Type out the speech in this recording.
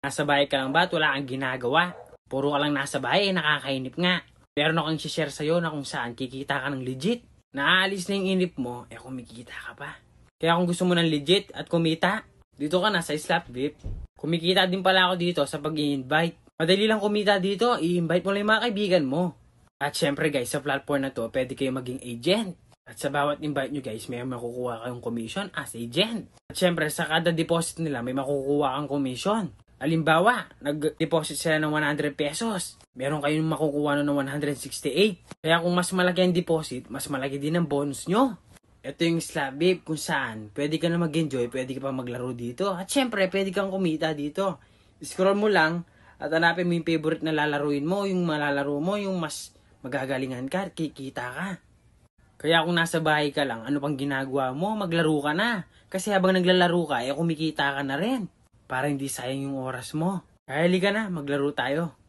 Nasa bahay ka lang ba at wala kang ginagawa? Puro ka lang nasa bahay, nakakainip nga. Meron akong share sa'yo na kung saan kikita ka ng legit. Naaalis na yung inip mo, kumikita ka pa. Kaya kung gusto mo ng legit at kumita, dito ka na sa Slap VIP. Kumikita din pala ako dito sa pag-i-invite. Madali lang kumita dito, i-invite mo lang yung mga kaibigan mo. At syempre guys, sa platform na to, pwede kayo maging agent. At sa bawat invite nyo guys, may makukuha kayong commission as agent. At syempre, sa kada deposit nila, may makukuha kang commission. Halimbawa, nag-deposit sila ng 100 pesos. Meron kayong makukuha ng 168. Kaya kung mas malaki ang deposit, mas malaki din ang bonus nyo. Ito yung Slap VIP kung saan pwede ka na mag-enjoy, pwede ka pa maglaro dito. At syempre, pwede kang kumita dito. Scroll mo lang at hanapin mo yung favorite na lalaruin mo, yung malalaro mo, yung mas magagalingan ka, kikita ka. Kaya kung nasa bahay ka lang, ano pang ginagawa mo? Maglaro ka na. Kasi habang naglalaro ka, kumikita ka na rin. Para hindi sayang yung oras mo. Kaya halika na, maglaro tayo.